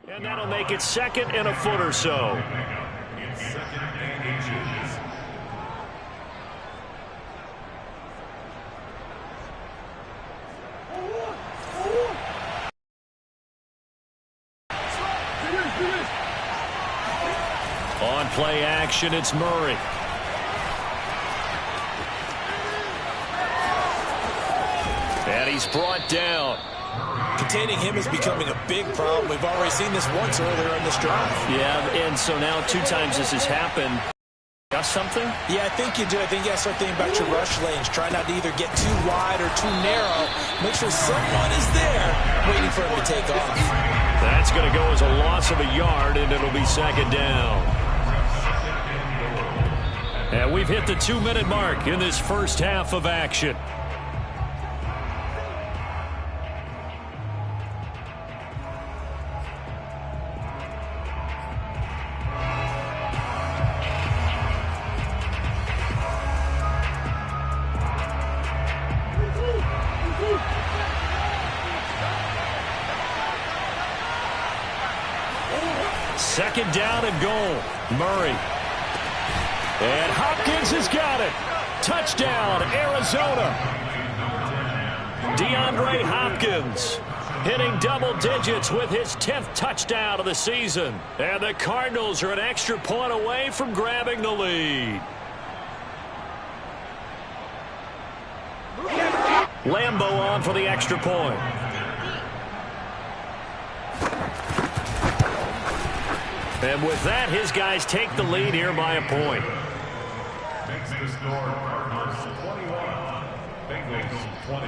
And that'll make it 2nd and a foot or so. It's 2nd and inches. On play action, it's Murray. And he's brought down. Containing him is becoming a big problem. We've already seen this once earlier in this drive. Yeah, and so now 2 times this has happened. Got something? Yeah, I think you do. I think you got to start thinking about your rush lanes. Try not to either get too wide or too narrow. Make sure someone is there waiting for him to take off. That's going to go as a loss of a yard, and it'll be 2nd down. And we've hit the 2-minute mark in this first half of action. Second down and goal. Murray. And Hopkins has got it. Touchdown, Arizona. DeAndre Hopkins hitting double digits with his 10th touchdown of the season. And the Cardinals are an extra point away from grabbing the lead. Lambeau on for the extra point. And with that, his guys take the lead here by a point. Makes the score Cardinals 21, Bengals 20.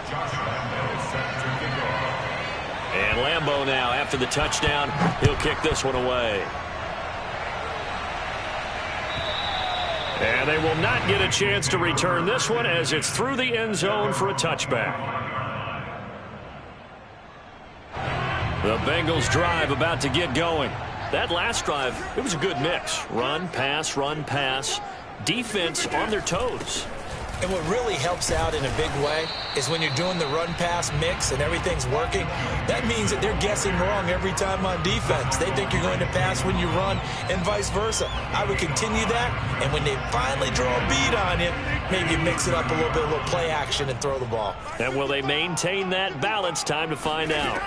Josh Lambeau is set to kick off. And Lambeau now, after the touchdown, he'll kick this one away. And they will not get a chance to return this one as it's through the end zone for a touchback. The Bengals drive about to get going. That last drive, it was a good mix. Run, pass, defense on their toes. And what really helps out in a big way is when you're doing the run-pass mix and everything's working, that means that they're guessing wrong every time on defense. They think you're going to pass when you run and vice versa. I would continue that, and when they finally draw a bead on you, maybe mix it up a little play action and throw the ball. And will they maintain that balance? Time to find out.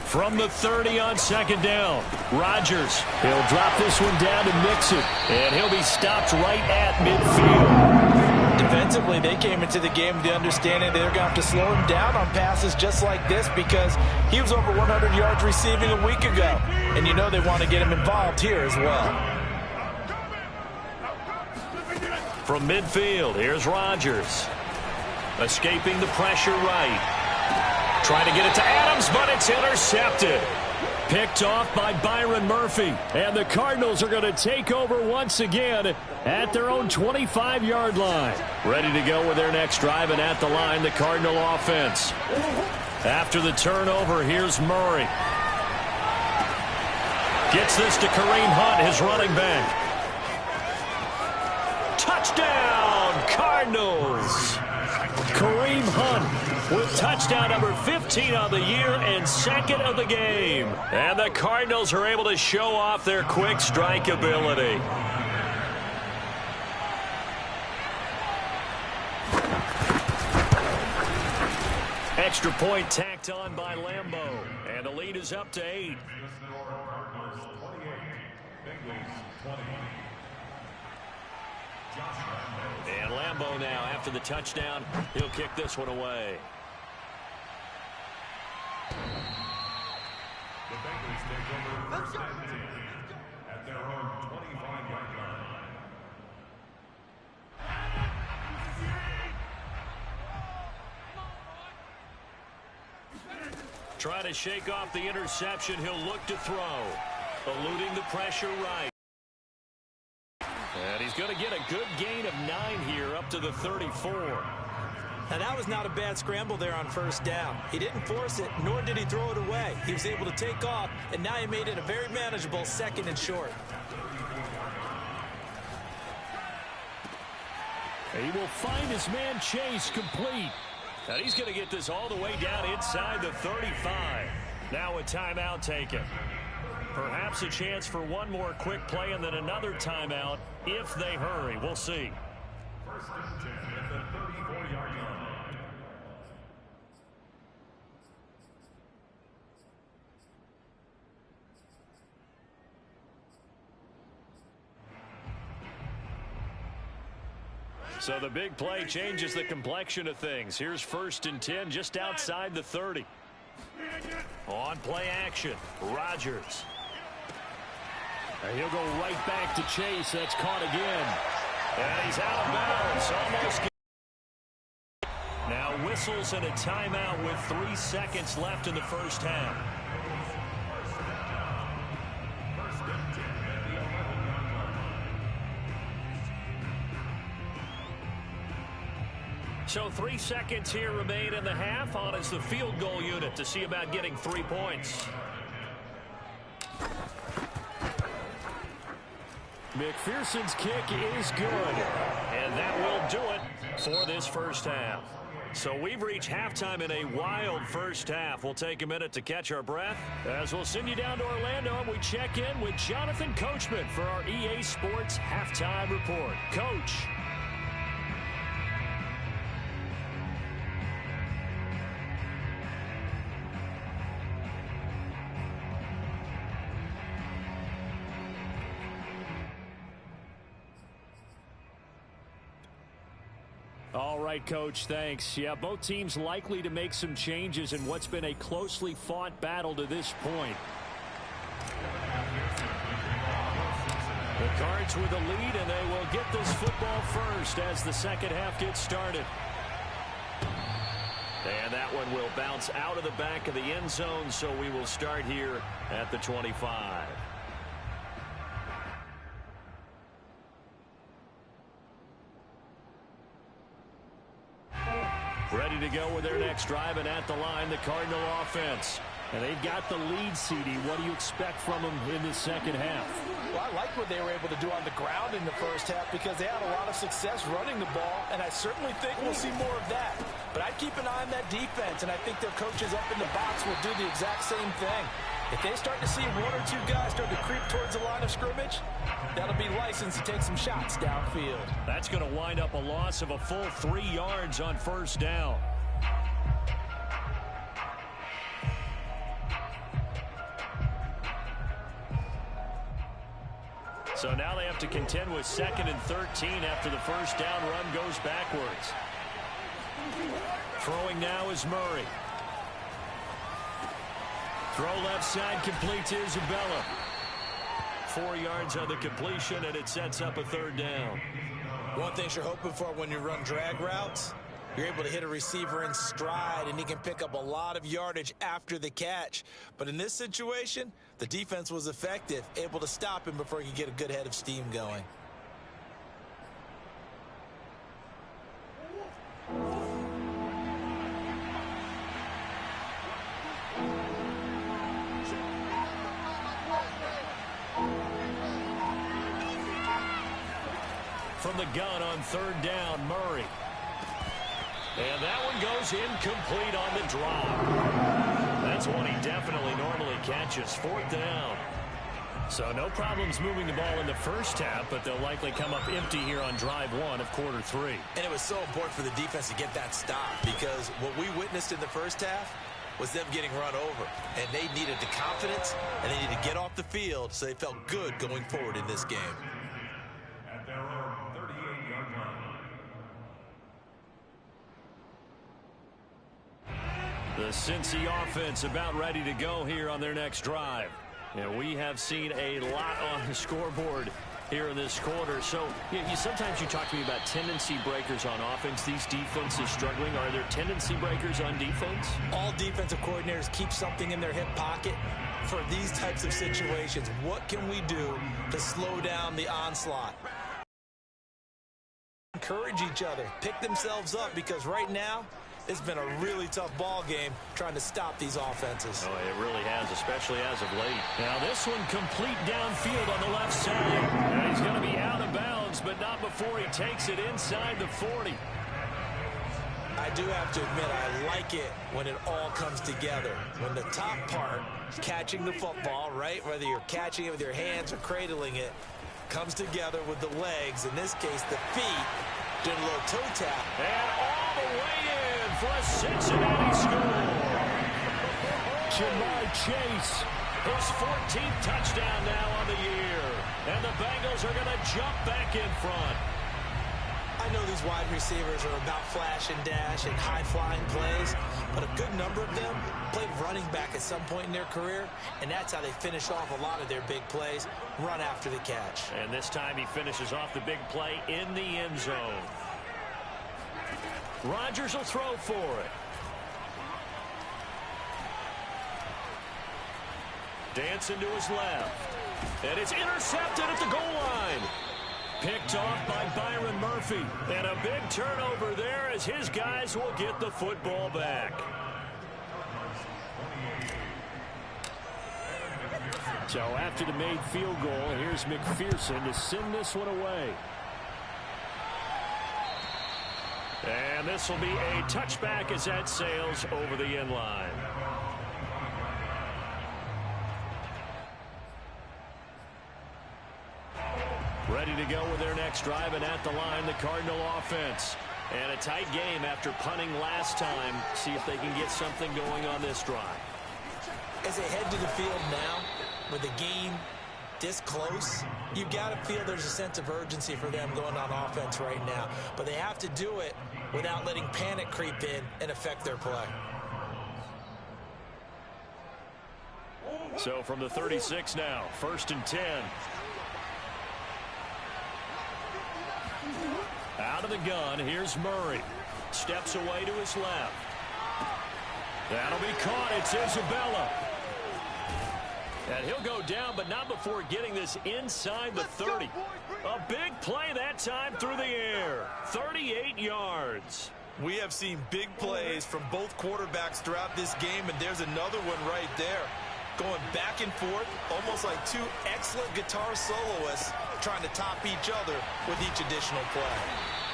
From the 30 on 2nd down, Rodgers. He'll drop this one down to mix it, and he'll be stopped right at midfield. Defensively, they came into the game with the understanding they're going to have to slow him down on passes just like this because he was over 100 yards receiving a week ago. And you know they want to get him involved here as well. From midfield, here's Rodgers. Escaping the pressure right. Trying to get it to Adams, but it's intercepted. Picked off by Byron Murphy. And the Cardinals are going to take over once again at their own 25-yard line. Ready to go with their next drive, and at the line, the Cardinal offense. After the turnover, here's Murray. Gets this to Kareem Hunt, his running back. Touchdown, Cardinals. Kareem Hunt with touchdown number 15 on the year and 2nd of the game. And the Cardinals are able to show off their quick strike ability. Extra point tacked on by Lambeau. And the lead is up to 8. Cardinals 28, Bengals 20. And Lambeau now, after the touchdown, he'll kick this one away. The Bengals take over first and 10 at their own 25-yard line. Trying to shake off the interception, he'll look to throw. Eluding the pressure right. And he's going to get a good gain of 9 here up to the 34. Now, that was not a bad scramble there on first down. He didn't force it, nor did he throw it away. He was able to take off, and now he made it a very manageable 2nd and short. He will find his man Chase complete. And he's going to get this all the way down inside the 35. Now a timeout taken. Perhaps a chance for one more quick play and then another timeout if they hurry. We'll see. First and 10 at the 34-yard line. So the big play changes the complexion of things. Here's 1st and 10 just outside the 30. On play action, Rodgers. And he'll go right back to Chase. That's caught again. And he's out of bounds. Almost. Now whistles and a timeout with 3 seconds left in the first half. First and 10 at the 11-yard line. So 3 seconds here remain in the half. On is the field goal unit to see about getting 3 points. McPherson's kick is good. And that will do it for this first half. So we've reached halftime in a wild first half. We'll take a minute to catch our breath as we'll send you down to Orlando and we check in with Jonathan Coachman for our EA Sports Halftime Report. Coach. All right, Coach, thanks. Yeah, both teams likely to make some changes in what's been a closely fought battle to this point. The Cards with the lead, and they will get this football first as the second half gets started. And that one will bounce out of the back of the end zone, so we will start here at the 25. Ready to go with their next drive, and at the line, the Cardinal offense. And they've got the lead, CD. What do you expect from them in the second half? Well, I like what they were able to do on the ground in the first half because they had a lot of success running the ball, and I certainly think we'll see more of that. But I'd keep an eye on that defense, and I think their coaches up in the box will do the exact same thing. If they start to see 1 or 2 guys start to creep towards the line of scrimmage, that'll be licensed to take some shots downfield. That's going to wind up a loss of a full 3 yards on first down. So now they have to contend with 2nd and 13 after the first down run goes backwards. Throwing now is Murray. Throw left side, complete to Isabella. 4 yards on the completion, and it sets up a 3rd down. One thing you're hoping for when you run drag routes, you're able to hit a receiver in stride, and he can pick up a lot of yardage after the catch. But in this situation, the defense was effective, able to stop him before he could get a good head of steam going. From the gun on 3rd down, Murray. And that one goes incomplete on the drop. That's one he definitely normally catches. 4th down. So no problems moving the ball in the first half, but they'll likely come up empty here on drive 1 of quarter 3. And it was so important for the defense to get that stop because what we witnessed in the first half was them getting run over. And they needed the confidence, and they needed to get off the field so they felt good going forward in this game. At their own 38-yard line. The Cincy offense about ready to go here on their next drive. And we have seen a lot on the scoreboard here in this quarter. So sometimes you talk to me about tendency breakers on offense. These defenses struggling. Are there tendency breakers on defense? All defensive coordinators keep something in their hip pocket for these types of situations. What can we do to slow down the onslaught? Encourage each other. Pick themselves up because right now, it's been a really tough ball game trying to stop these offenses. Oh, it really has, especially as of late. Now this one complete downfield on the left side. And he's going to be out of bounds, but not before he takes it inside the 40. I do have to admit, I like it when it all comes together. When the top part, catching the football, right, whether you're catching it with your hands or cradling it, comes together with the legs, in this case, the feet, doing a little toe tap. And all the way in for a Cincinnati score. Jamar Chase, his 14th touchdown now on the year. And the Bengals are going to jump back in front. I know these wide receivers are about flash and dash and high-flying plays, but a good number of them played running back at some point in their career, and that's how they finish off a lot of their big plays, run after the catch. And this time he finishes off the big play in the end zone. Rodgers will throw for it. Dancing to his left. And it's intercepted at the goal line. Picked off by Byron Murphy. And a big turnover there as his guys will get the football back. So after the made field goal, here's McPherson to send this one away. And this will be a touchback as that sails over the end line. Ready to go with their next drive, and at the line, the Cardinal offense. And a tight game after punting last time. See if they can get something going on this drive. As they head to the field now, with the game this close, you've got to feel there's a sense of urgency for them going on offense right now. But they have to do it without letting panic creep in and affect their play. So from the 36 now, 1st and 10. Out of the gun, here's Murray. Steps away to his left. That'll be caught. It's Isabella. And he'll go down, but not before getting this inside the 30. A big play that time through the air. 38 yards. We have seen big plays from both quarterbacks throughout this game, and there's another one right there. Going back and forth, almost like two excellent guitar soloists trying to top each other with each additional play.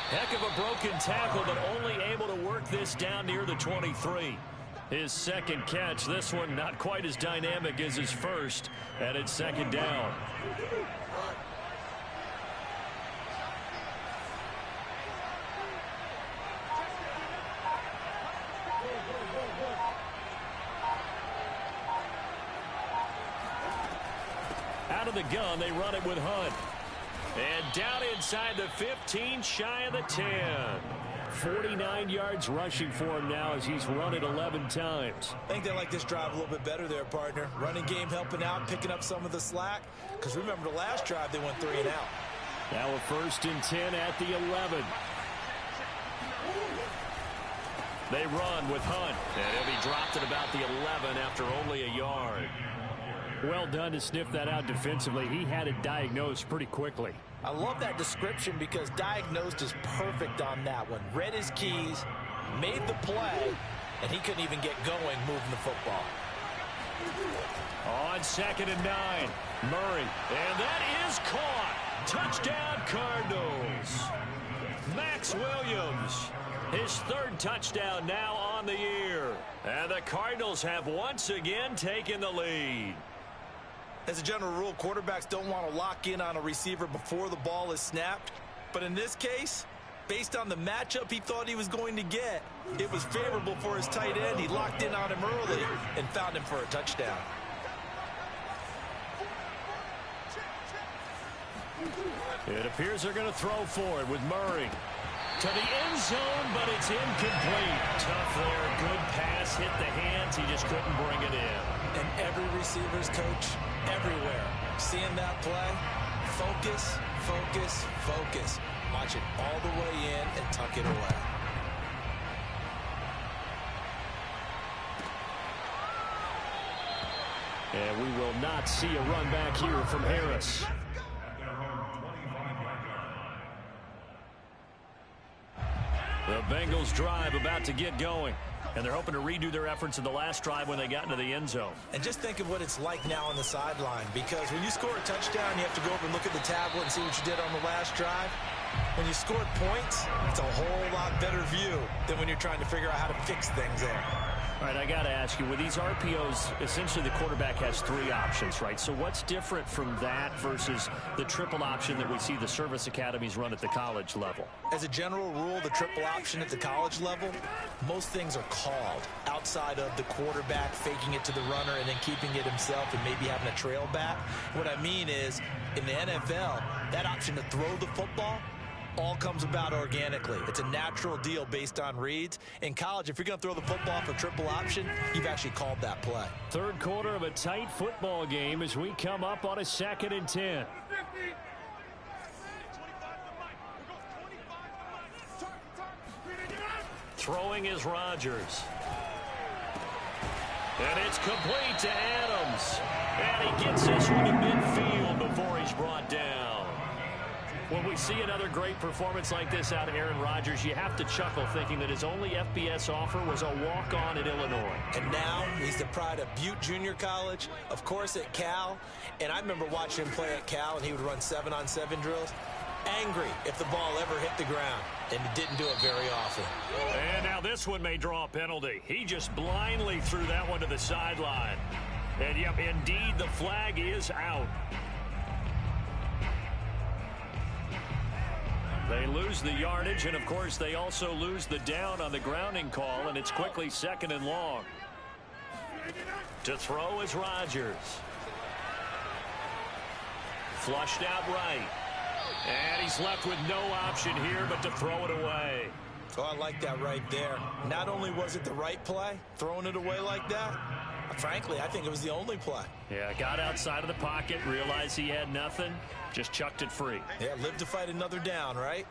Heck of a broken tackle, but only able to work this down near the 23. His second catch, this one not quite as dynamic as his first, and it's 2nd down. Out of the gun, they run it with Hunt. And down inside the 15, shy of the 10. 49 yards rushing for him now as he's run it 11 times. I think they like this drive a little bit better there, partner. Running game helping out, picking up some of the slack. Because remember, the last drive, they went 3 and out. Now a 1st and 10 at the 11. They run with Hunt. And he'll be dropped at about the 11 after only a yard. Well done to sniff that out defensively. He had it diagnosed pretty quickly. I love that description because diagnosed is perfect on that one. Read his keys, made the play, and he couldn't even get going moving the football. On 2nd and 9, Murray. And that is caught. Touchdown, Cardinals. Max Williams. His 3rd touchdown now on the year. And the Cardinals have once again taken the lead. As a general rule, quarterbacks don't want to lock in on a receiver before the ball is snapped. But in this case, based on the matchup he thought he was going to get, it was favorable for his tight end. He locked in on him early and found him for a touchdown. It appears they're going to throw for it with Murray. To the end zone, but it's incomplete. Tough there. Good pass. Hit the hands. He just couldn't bring it in. And every receiver's coach, everywhere, seeing that play, focus, focus, focus. Watch it all the way in and tuck it away. And we will not see a run back here from Harris. The Bengals drive about to get going. And they're hoping to redo their efforts in the last drive when they got into the end zone. And just think of what it's like now on the sideline. Because when you score a touchdown, you have to go over and look at the tablet and see what you did on the last drive. When you scored points, it's a whole lot better view than when you're trying to figure out how to fix things there. All right, I got to ask you, with these RPOs, essentially the quarterback has 3 options, right? So what's different from that versus the triple option that we see the service academies run at the college level? As a general rule, the triple option at the college level, most things are called outside of the quarterback faking it to the runner and then keeping it himself and maybe having a trail back. What I mean is, in the NFL, that option to throw the football all comes about organically. It's a natural deal based on reads. In college, if you're going to throw the football for triple option, you've actually called that play. Third quarter of a tight football game as we come up on a 2nd and 10. Throwing is Rodgers. And it's complete to Adams. And he gets this one to midfield before he's brought down. When we see another great performance like this out of Aaron Rodgers, you have to chuckle thinking that his only FBS offer was a walk-on at Illinois. And now he's the pride of Butte Junior College, of course at Cal. And I remember watching him play at Cal, and he would run 7-on-7 drills. Angry if the ball ever hit the ground, and he didn't do it very often. And now this one may draw a penalty. He just blindly threw that one to the sideline. And, yep, indeed, the flag is out. They lose the yardage, and, of course, they also lose the down on the grounding call, and it's quickly 2nd and long. To throw is Rodgers. Flushed out right. And he's left with no option here but to throw it away. Oh, I like that right there. Not only was it the right play, throwing it away like that, frankly, I think it was the only play. Yeah, got outside of the pocket, realized he had nothing, just chucked it free. Yeah, live to fight another down, right?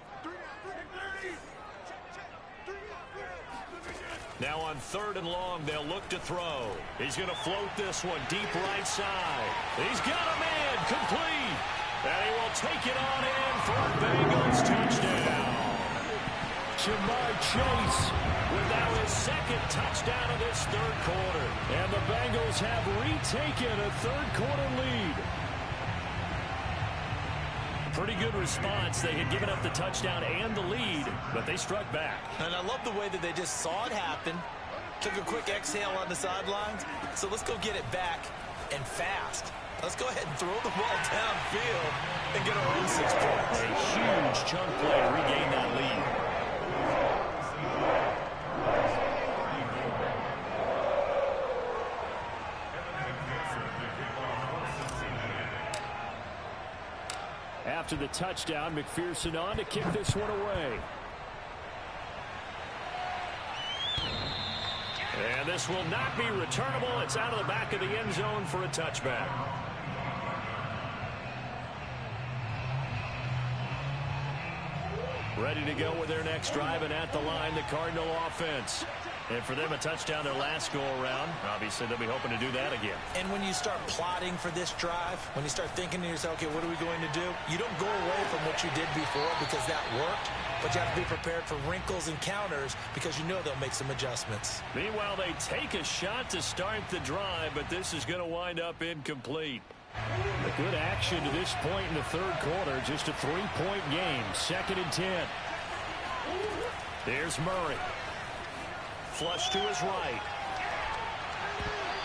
Now on 3rd and long, they'll look to throw. He's going to float this one deep right side. He's got a man complete. And he will take it on in for a Bengals touchdown. Jamar Chase with now his 2nd touchdown of this 3rd quarter. And the Bengals have retaken a 3rd quarter lead. Pretty good response. They had given up the touchdown and the lead, but they struck back. And I love the way that they just saw it happen, took a quick exhale on the sidelines. So let's go get it back and fast. Let's go ahead and throw the ball downfield and get our own 6 points. A huge chunk play to regain that lead. After the touchdown, McPherson on to kick this one away. And this will not be returnable. It's out of the back of the end zone for a touchback. Ready to go with their next drive, and at the line, the Cardinal offense. And for them, a touchdown their last go-around. Obviously, they'll be hoping to do that again. And when you start plotting for this drive, when you start thinking to yourself, okay, what are we going to do? You don't go away from what you did before because that worked, but you have to be prepared for wrinkles and counters because you know they'll make some adjustments. Meanwhile, they take a shot to start the drive, but this is going to wind up incomplete. A good action to this point in the 3rd quarter. Just a 3-point game. 2nd and 10. There's Murray. Flush to his right.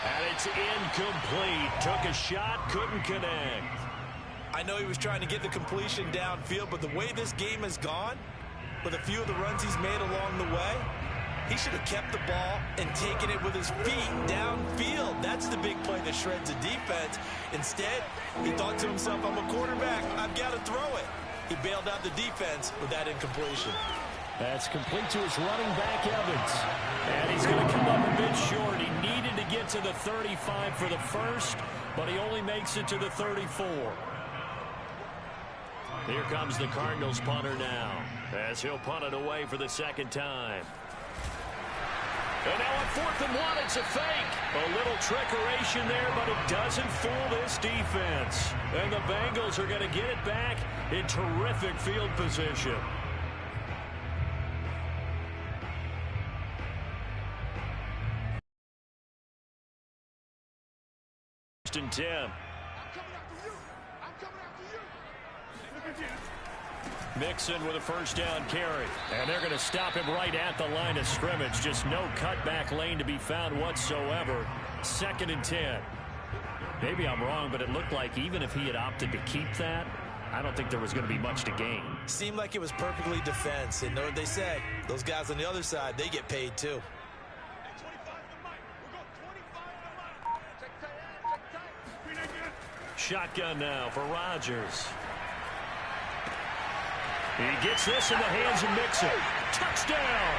And it's incomplete. Took a shot, couldn't connect. I know he was trying to get the completion downfield, but the way this game has gone, with a few of the runs he's made along the way, he should have kept the ball and taken it with his feet downfield. That's the big play that shreds a defense. Instead, he thought to himself, I'm a quarterback. I've got to throw it. He bailed out the defense with that incompletion. That's complete to his running back, Evans. And he's going to come up a bit short. He needed to get to the 35 for the first, but he only makes it to the 34. Here comes the Cardinals punter now, as he'll punt it away for the 2nd time. And now on 4th and 1, it's a fake. A little trickeration there, but it doesn't fool this defense. And the Bengals are going to get it back in terrific field position. And 10. Mixon with a first down carry. And they're going to stop him right at the line of scrimmage. Just no cutback lane to be found whatsoever. 2nd and 10. Maybe I'm wrong, but it looked like even if he had opted to keep that, I don't think there was going to be much to gain. Seemed like it was perfectly defense. And know what they say? Those guys on the other side, they get paid too. Shotgun now for Rodgers. He gets this in the hands of Mixon. Touchdown!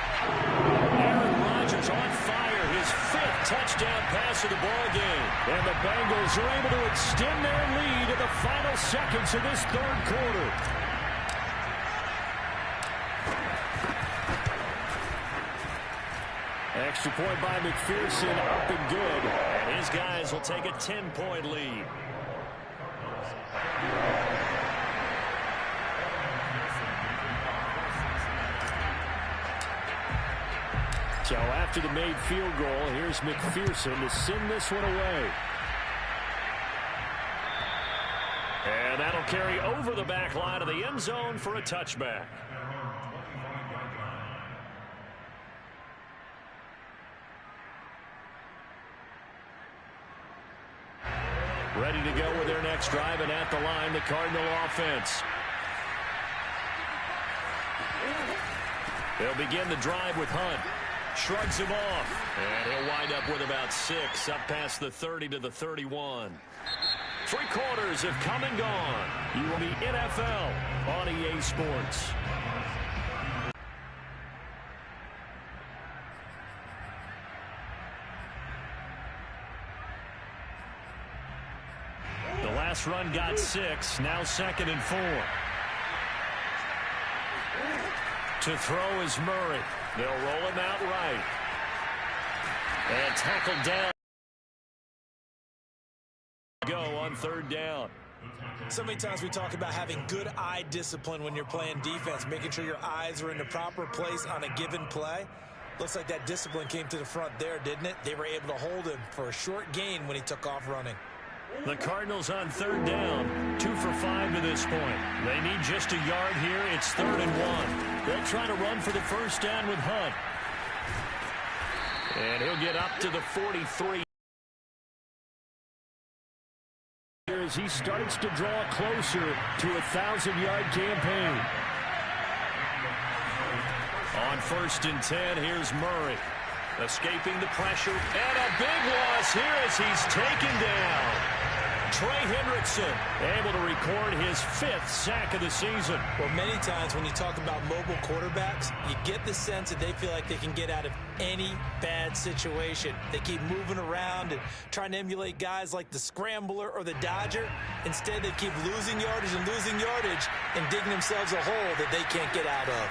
Aaron Rodgers on fire. His 5th touchdown pass of the ball game. And the Bengals are able to extend their lead in the final seconds of this 3rd quarter. Extra point by McPherson, up and good. And his guys will take a 10-point lead. So after the made field goal, here's McPherson to send this one away. And that'll carry over the back line of the end zone for a touchback. Ready to go with their next drive, and at the line, the Cardinal offense. They'll begin the drive with Hunt. Shrugs him off, and he'll wind up with about 6, up past the 30 to the 31. 3 quarters have come and gone. You will be NFL on EA Sports. The last run got 6, now 2nd and 4. To throw is Murray. They'll roll him out right. And tackled down. Go on 3rd down. So many times we talk about having good eye discipline when you're playing defense, making sure your eyes are in the proper place on a given play. Looks like that discipline came to the front there, didn't it? They were able to hold him for a short gain when he took off running. The Cardinals on 3rd down, 2 for 5 to this point. They need just a yard here. It's 3rd and 1. They'll try to run for the first down with Hunt. And he'll get up to the 43. As he starts to draw closer to a 1,000-yard campaign. On 1st and 10, here's Murray. Escaping the pressure, and a big loss here as he's taken down. Trey Hendrickson able to record his 5th sack of the season. Well, many times when you talk about mobile quarterbacks, you get the sense that they feel like they can get out of any bad situation. They keep moving around and trying to emulate guys like the Scrambler or the Dodger. Instead, they keep losing yardage and digging themselves a hole that they can't get out of.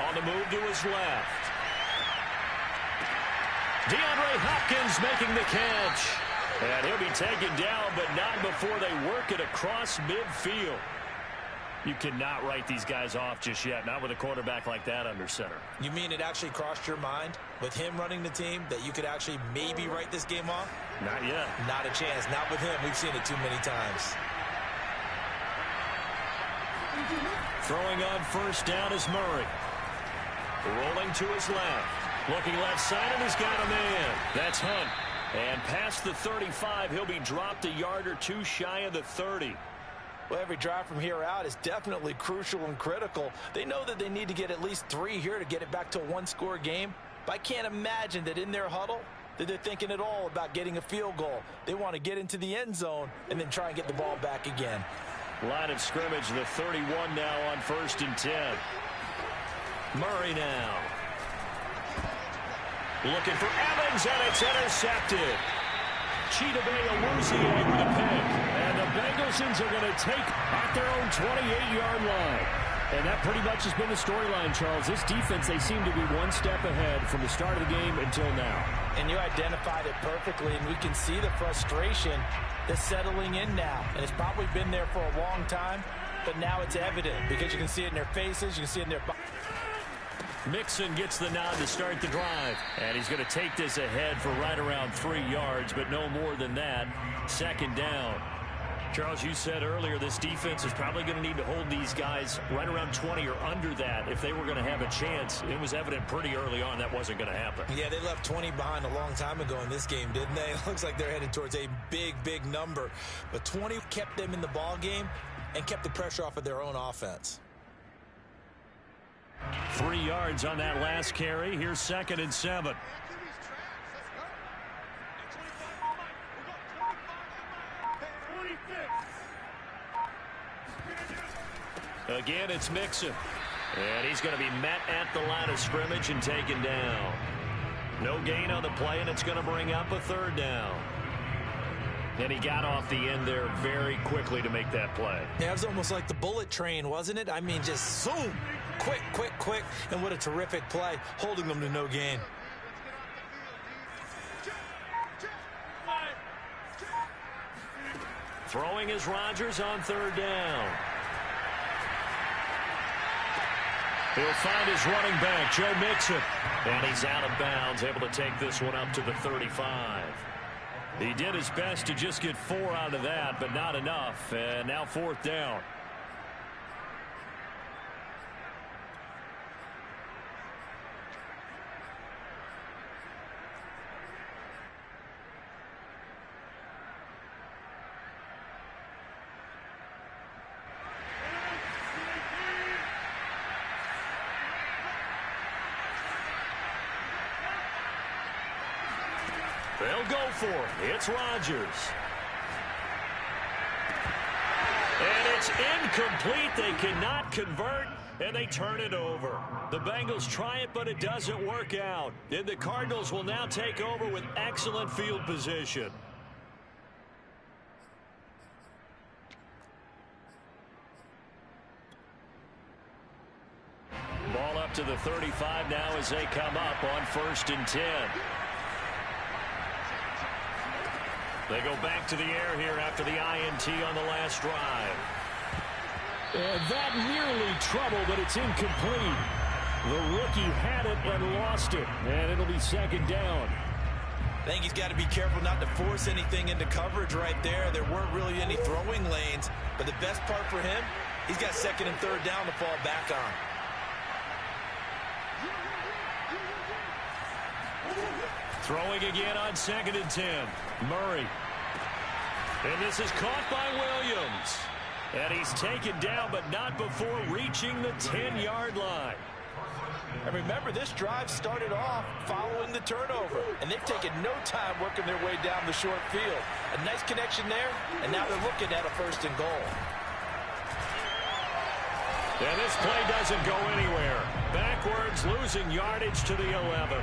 On the move to his left. DeAndre Hopkins making the catch. And he'll be taken down, but not before they work it across midfield. You cannot write these guys off just yet, not with a quarterback like that under center. You mean it actually crossed your mind with him running the team that you could actually maybe write this game off? Not yet. Not a chance. Not with him. We've seen it too many times. Throwing on 1st down is Murray. Rolling to his left. Looking left side, and he's got a man. That's Hunt. And past the 35, he'll be dropped a yard or 2 shy of the 30. Well, every drive from here out is definitely crucial and critical. They know that they need to get at least 3 here to get it back to a 1-score game. But I can't imagine that in their huddle that they're thinking at all about getting a field goal. They want to get into the end zone and then try and get the ball back again. Line of scrimmage, the 31 now on 1st and 10. Murray now. Looking for Evans, and it's intercepted. Chidobe Awuzie with a pick. And the Bengals are going to take at their own 28-yard line. And that pretty much has been the storyline, Charles. This defense, they seem to be one step ahead from the start of the game until now. And you identified it perfectly, and we can see the frustration that's settling in now. And it's probably been there for a long time, but now it's evident because you can see it in their faces, you can see it in their bodies. Mixon gets the nod to start the drive. And he's going to take this ahead for right around 3 yards, but no more than that. 2nd down. Charles, you said earlier this defense is probably going to need to hold these guys right around 20 or under that if they were going to have a chance. It was evident pretty early on that wasn't going to happen. Yeah, they left 20 behind a long time ago in this game, didn't they? It looks like they're headed towards a big, big number. But 20 kept them in the ball game and kept the pressure off of their own offense. 3 yards on that last carry. Here's 2nd and 7. Again, it's Mixon. And he's going to be met at the line of scrimmage and taken down. No gain on the play, and it's going to bring up a 3rd down. And he got off the end there very quickly to make that play. Yeah, it was almost like the bullet train, wasn't it? I mean, just zoom. Quick, quick, quick. And what a terrific play, holding them to no gain. Throwing is Rodgers on 3rd down. He'll find his running back, Joe Mixon. And he's out of bounds, able to take this one up to the 35. He did his best to just get 4 out of that, but not enough. And now 4th down. They'll go for it. It's Rodgers. And it's incomplete. They cannot convert, and they turn it over. The Bengals try it, but it doesn't work out. And the Cardinals will now take over with excellent field position. Ball up to the 35 now as they come up on 1st and 10. They go back to the air here after the INT on the last drive. And that nearly trouble, but it's incomplete. The rookie had it and lost it. And it'll be 2nd down. I think he's got to be careful not to force anything into coverage right there. There weren't really any throwing lanes. But the best part for him, he's got 2nd and 3rd down to fall back on. Throwing again on 2nd and 10. Murray. And this is caught by Williams. And he's taken down, but not before reaching the 10-yard line. And remember, this drive started off following the turnover. And they've taken no time working their way down the short field. A nice connection there, and now they're looking at a 1st and goal. And this play doesn't go anywhere. Backwards, losing yardage to the 11.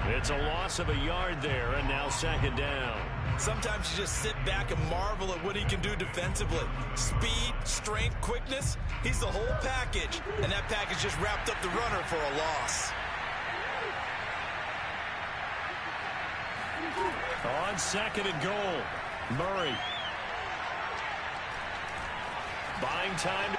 It's a loss of a yard there, and now 2nd down. Sometimes you just sit back and marvel at what he can do defensively. Speed, strength, quickness, he's the whole package. And that package just wrapped up the runner for a loss. On 2nd and goal, Murray. Buying time